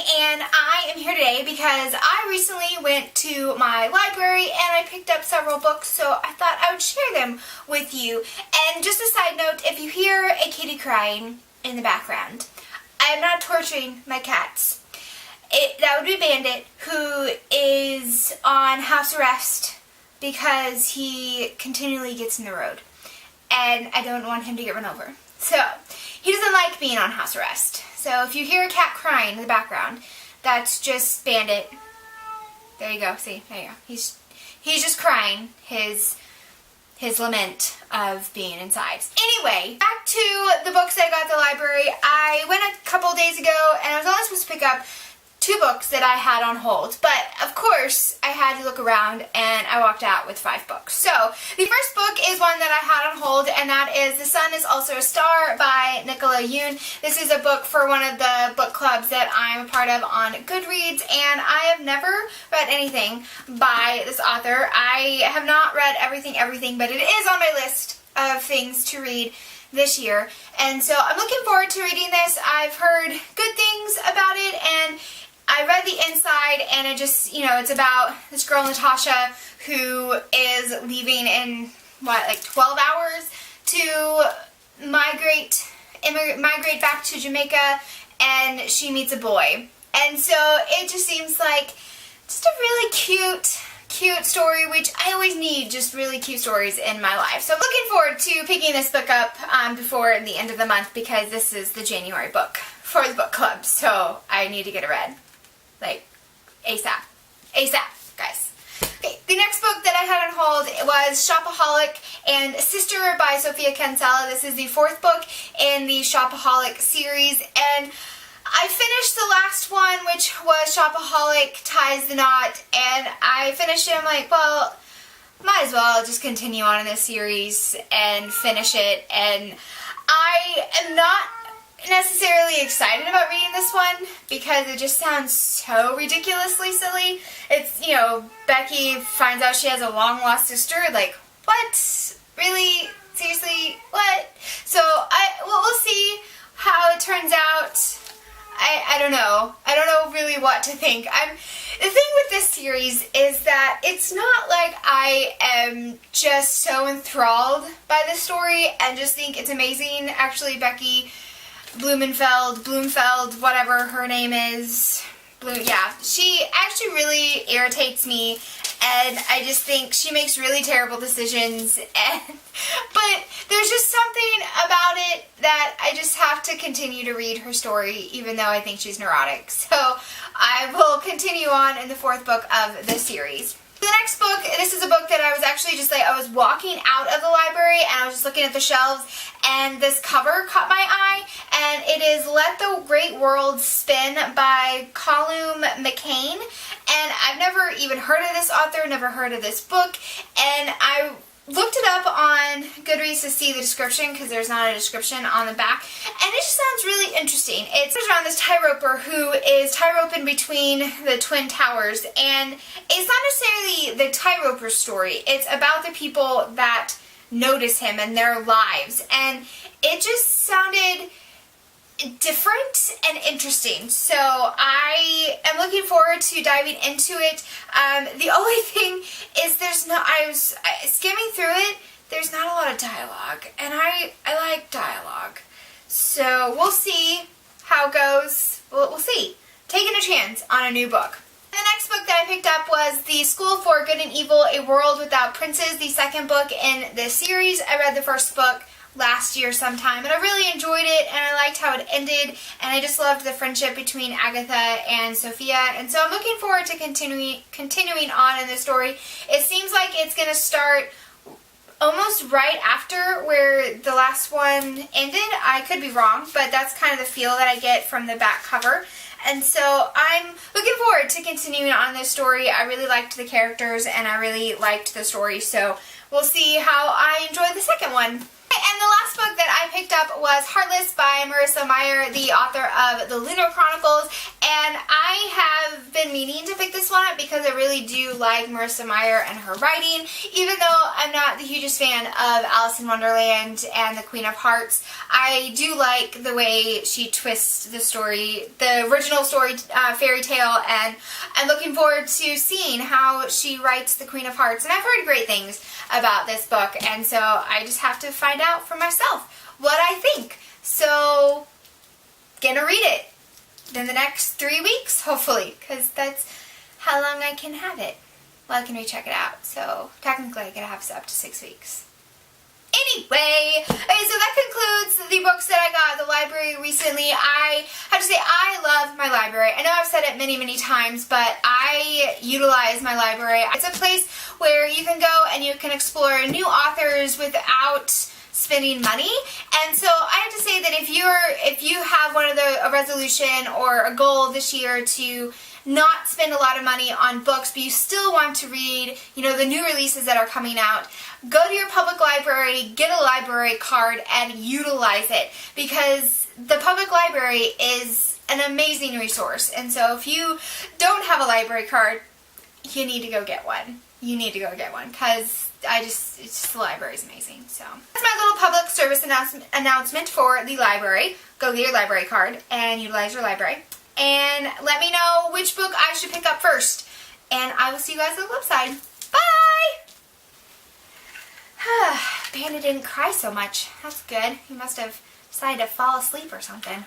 and I am here today because I recently went to my library and I picked up several books, so I thought I would share them with you. And just a side note, if you hear a kitty crying in the background, I am not torturing my cats. That would be Bandit, who is on house arrest because he continually gets in the road, and I don't want him to get run over. So, he doesn't like being on house arrest. So if you hear a cat crying in the background, that's just Bandit. There you go. See, there you go. He's just crying his lament of being inside. Anyway, back to the books that I got at the library. I went a couple days ago and I was only supposed to pick up 2 books that I had on hold, but of course I had to look around and I walked out with 5 books. So the first book is one that I had on hold, and that is The Sun is Also a Star by Nicola Yoon. This is a book for one of the book clubs that I'm a part of on Goodreads, and I have never read anything by this author. I have not read everything, but it is on my list of things to read this year, and so I'm looking forward to reading this. I've heard good things about it, and I read the inside, and it just, it's about this girl, Natasha, who is leaving in, 12 hours to migrate back to Jamaica, and she meets a boy. And so it just seems like just a really cute story, which I always need just really cute stories in my life. So I'm looking forward to picking this book up before the end of the month, because this is the January book for the book club, so I need to get it read. ASAP, guys. Okay, the next book that I had on hold was Shopaholic and Sister by Sophia Kinsella. This is the 4th book in the Shopaholic series, and I finished the last one, which was Shopaholic Ties the Knot, and I finished it. I'm like, well, might as well just continue on in this series and finish it, and I am not necessarily excited about reading this one because it just sounds so ridiculously silly. It's, Becky finds out she has a long-lost sister. Like, what? Really? Seriously? What? So, we'll see how it turns out. I don't know. I don't know really what to think. The thing with this series is that it's not like I am just so enthralled by the story and just think it's amazing. Actually, Becky Bloomfeld, whatever her name is, she actually really irritates me, and I just think she makes really terrible decisions, but there's just something about it that I just have to continue to read her story, even though I think she's neurotic. So I will continue on in the 4th book of this series. The next book, this is a book that I was actually I was walking out of the library and I was just looking at the shelves, and this cover caught my eye, and it is Let the Great World Spin by Colum McCain, and I've never even heard of this author, never heard of this book, and I looked it up on Goodreads to see the description, because there's not a description on the back, and it just sounds really interesting. It's around this tie roper who is tie roping between the Twin Towers, and it's not necessarily the tie roper story. It's about the people that notice him and their lives, and it just sounded different and interesting, so I am looking forward to diving into it. The only thing is I was skimming through it, there's not a lot of dialogue, and I like dialogue, so we'll see how it goes. We'll see. Taking a chance on a new book. The next book that I picked up was The School for Good and Evil, A World Without Princes, the 2nd book in this series. I read the 1st book last year sometime, and I really enjoyed it, and I liked how it ended, and I just loved the friendship between Agatha and Sophia, and so I'm looking forward to continuing on in the story. It seems like it's going to start almost right after where the last one ended. I could be wrong, but that's kind of the feel that I get from the back cover. And so I'm looking forward to continuing on this story. I really liked the characters, and I really liked the story, so we'll see how I enjoy the 2nd one. And the last book that I picked up was Heartless by Marissa Meyer, the author of The Lunar Chronicles, And I have been meaning to pick this one up because I really do like Marissa Meyer and her writing. Even though I'm not the hugest fan of Alice in Wonderland and the Queen of Hearts, I do like the way she twists the story, the original story, fairy tale, and I'm looking forward to seeing how she writes the Queen of Hearts. And I've heard great things about this book, and so I just have to find out for myself what I think. So, gonna read it in the next 3 weeks, hopefully, because that's how long I can have it. Well, I can recheck it out, so technically I can have it up to 6 weeks. Anyway, okay, so that concludes the books that I got at the library recently. I have to say, I love my library. I know I've said it many, many times, but I utilize my library. It's a place where you can go and you can explore new authors without spending money. And so I have to say that if you have a resolution or a goal this year to not spend a lot of money on books, but you still want to read, the new releases that are coming out, go to your public library, get a library card, and utilize it, because the public library is an amazing resource. And so if you don't have a library card, you need to go get one. You need to go get one, because the library is amazing. So that's my little public service announcement for the library. Go get your library card and utilize your library. And let me know which book I should pick up first. And I will see you guys on the flip side. Bye! Panda didn't cry so much. That's good. He must have decided to fall asleep or something.